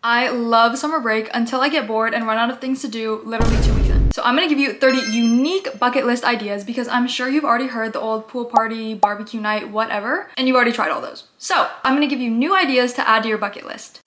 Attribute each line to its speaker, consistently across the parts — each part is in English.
Speaker 1: I love summer break until I get bored and run out of things to do literally 2 weeks in. So I'm gonna give you 30 unique bucket list ideas because I'm sure you've already heard the old pool party, barbecue night, whatever, and you've already tried all those. So I'm gonna give you new ideas to add to your bucket list.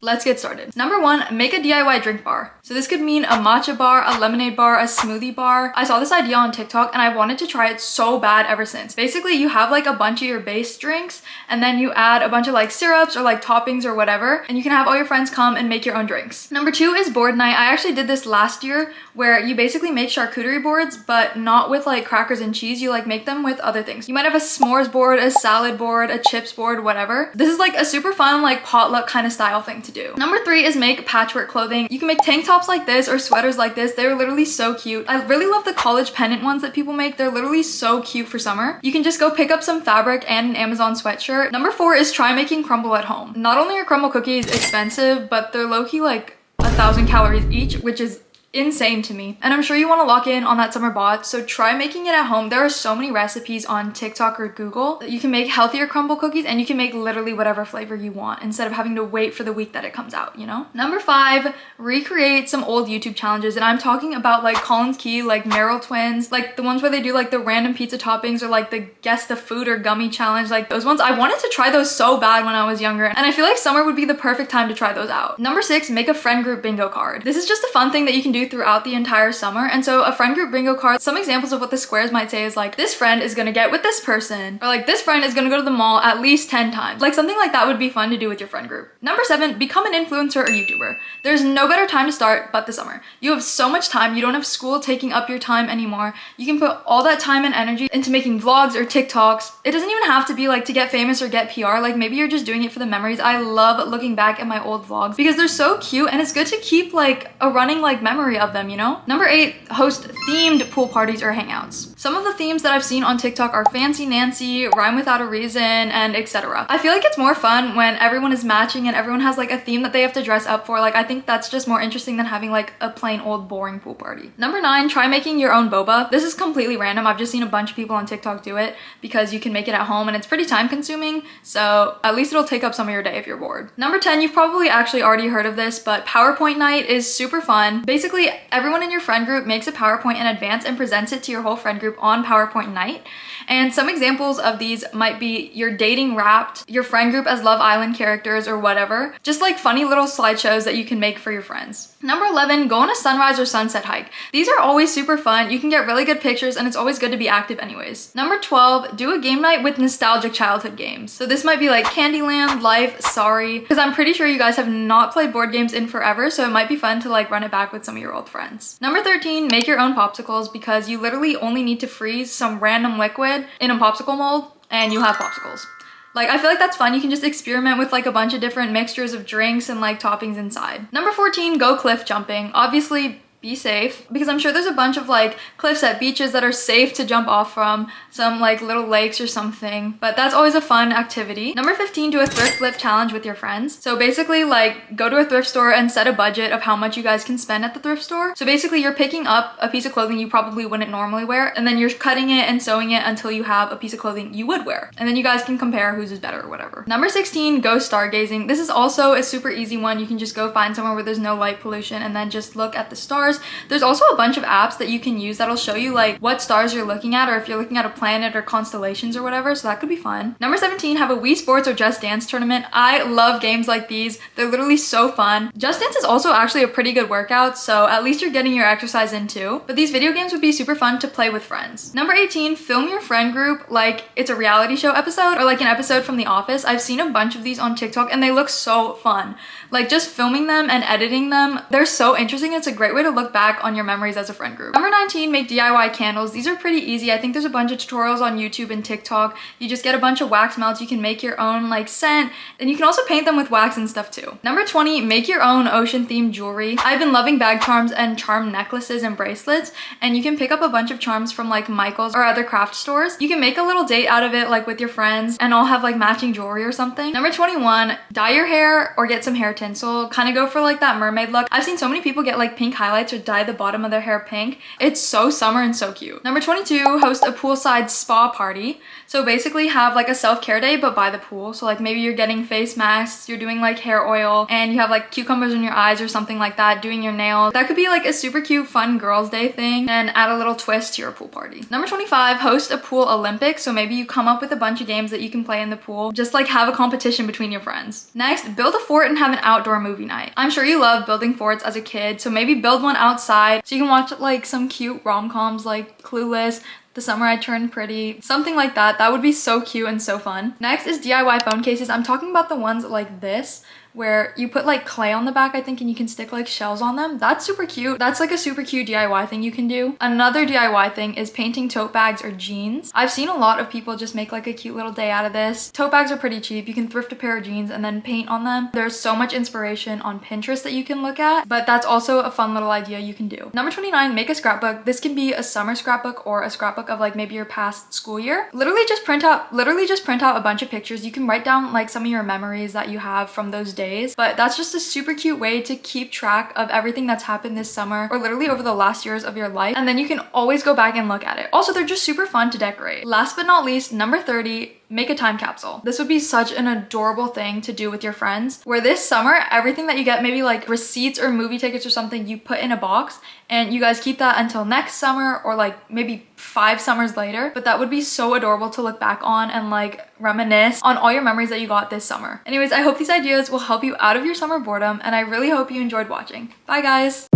Speaker 1: Let's get started. Number 1, make a DIY drink bar. So this could mean a matcha bar, a lemonade bar, a smoothie bar. I saw this idea on TikTok and I wanted to try it so bad ever since. Basically, you have like a bunch of your base drinks and then you add a bunch of like syrups or like toppings or whatever, and you can have all your friends come and make your own drinks. Number 2 is board night. I actually did this last year where you basically make charcuterie boards, but not with like crackers and cheese. You like make them with other things. You might have a s'mores board, a salad board, a chips board, whatever. This is like a super fun like potluck kind of style thing to do. Number 3 is make patchwork clothing. You can make tank tops like this or sweaters like this. They're literally so cute. I really love the college pendant ones that people make. They're literally so cute for summer. You can just go pick up some fabric and an Amazon sweatshirt. Number 4 is try making crumble at home. Not only are crumble cookies expensive, but they're low-key like 1,000 calories each, which is insane to me. And I'm sure you want to lock in on that summer bot, so try making it at home. There are so many recipes on TikTok or Google that you can make healthier crumble cookies, and you can make literally whatever flavor you want instead of having to wait for the week that it comes out, you know? Number 5, recreate some old YouTube challenges. And I'm talking about like Colin's Key, like Merrill Twins, like the ones where they do like the random pizza toppings or like the guess the food or gummy challenge, like those ones. I wanted to try those so bad when I was younger, and I feel like summer would be the perfect time to try those out. Number 6, make a friend group bingo card. This is just a fun thing that you can do throughout the entire summer. And so a friend group bingo card, some examples of what the squares might say is like, this friend is gonna get with this person, or like this friend is gonna go to the mall at least 10 times. Like something like that would be fun to do with your friend group. Number 7, become an influencer or YouTuber. There's no better time to start but the summer. You have so much time. You don't have school taking up your time anymore. You can put all that time and energy into making vlogs or TikToks. It doesn't even have to be like to get famous or get PR. Like maybe you're just doing it for the memories. I love looking back at my old vlogs because they're so cute, and it's good to keep like a running like memory of them, you know? Number 8, host themed pool parties or hangouts. Some of the themes that I've seen on TikTok are Fancy Nancy, Rhyme Without a Reason, and etc. I feel like it's more fun when everyone is matching and everyone has like a theme that they have to dress up for. Like I think that's just more interesting than having like a plain old boring pool party. Number 9, try making your own boba. This is completely random. I've just seen a bunch of people on TikTok do it because you can make it at home and it's pretty time consuming, so at least it'll take up some of your day if you're bored. Number 10, you've probably actually already heard of this, but PowerPoint night is super fun. Basically, everyone in your friend group makes a PowerPoint in advance and presents it to your whole friend group on PowerPoint night. And some examples of these might be your dating wrapped, your friend group as Love Island characters or whatever. Just like funny little slideshows that you can make for your friends. Number 11, go on a sunrise or sunset hike. These are always super fun. You can get really good pictures and it's always good to be active anyways. Number 12, do a game night with nostalgic childhood games. So this might be like Candyland, Life, Sorry, because I'm pretty sure you guys have not played board games in forever, so it might be fun to like run it back with some of your old friends. Number 13, make your own popsicles, because you literally only need to freeze some random liquid in a popsicle mold and you have popsicles. Like, I feel like that's fun. You can just experiment with like a bunch of different mixtures of drinks and like toppings inside. Number 14, go cliff jumping. Obviously, be safe, because I'm sure there's a bunch of like cliffs at beaches that are safe to jump off from, some like little lakes or something, but that's always a fun activity. Number 15, do a thrift flip challenge with your friends. So basically like go to a thrift store and set a budget of how much you guys can spend at the thrift store. So basically you're picking up a piece of clothing you probably wouldn't normally wear, and then you're cutting it and sewing it until you have a piece of clothing you would wear. And then you guys can compare whose is better or whatever. Number 16, go stargazing. This is also a super easy one. You can just go find somewhere where there's no light pollution and then just look at the stars. There's also a bunch of apps that you can use that'll show you like what stars you're looking at, or if you're looking at a planet or constellations or whatever, so that could be fun. Number 17, have a Wii Sports or Just Dance tournament. I love games like these. They're literally so fun. Just Dance is also actually a pretty good workout, so at least you're getting your exercise in too. But these video games would be super fun to play with friends. Number 18, film your friend group like it's a reality show episode or like an episode from The Office. I've seen a bunch of these on TikTok and they look so fun. Like just filming them and editing them, they're so interesting. It's a great way to look back on your memories as a friend group. Number 19, make DIY candles. These are pretty easy. I think there's a bunch of tutorials on YouTube and TikTok. You just get a bunch of wax melts. You can make your own like scent, and you can also paint them with wax and stuff too. Number 20, make your own ocean themed jewelry. I've been loving bag charms and charm necklaces and bracelets, and you can pick up a bunch of charms from like Michael's or other craft stores. You can make a little date out of it like with your friends and all have like matching jewelry or something. Number 21, dye your hair or get some hair tinsel. Kind of go for like that mermaid look. I've seen so many people get like pink highlights or dye the bottom of their hair pink. It's so summer and so cute. Number 22, host a poolside spa party. So So basically have like a self-care day but by the pool. So like maybe you're getting face masks, you're doing like hair oil, and you have like cucumbers in your eyes or something like that, doing your nails. That could be like a super cute fun girls day thing and add a little twist to your pool party. Number 25, host a pool Olympics. So maybe you come up with a bunch of games that you can play in the pool. Just like have a competition between your friends. Next, build a fort and have an outdoor movie night. I'm sure you love building forts as a kid, so maybe build one outside so you can watch like some cute rom-coms like Clueless, The Summer I Turned Pretty, something like that. That would be so cute and so fun. Next is DIY phone cases. I'm talking about the ones like this, where you put like clay on the back, I think, and you can stick like shells on them. That's super cute. That's like a super cute DIY thing you can do. Another DIY thing is painting tote bags or jeans. I've seen a lot of people just make like a cute little day out of this. Tote bags are pretty cheap. You can thrift a pair of jeans and then paint on them. There's so much inspiration on Pinterest that you can look at, but that's also a fun little idea you can do. Number 29, make a scrapbook. This can be a summer scrapbook or a scrapbook of like maybe your past school year. Literally just print out a bunch of pictures. You can write down like some of your memories that you have from those days. But that's just a super cute way to keep track of everything that's happened this summer or literally over the last years of your life, and then you can always go back and look at it. Also, they're just super fun to decorate. Last but not least, number 30, make a time capsule. This would be such an adorable thing to do with your friends, where this summer everything that you get, maybe like receipts or movie tickets or something, you put in a box and you guys keep that until next summer or like maybe 5 summers later. But that would be so adorable to look back on and like reminisce on all your memories that you got this summer. Anyways, I hope these ideas will help you out of your summer boredom, and I really hope you enjoyed watching. Bye guys.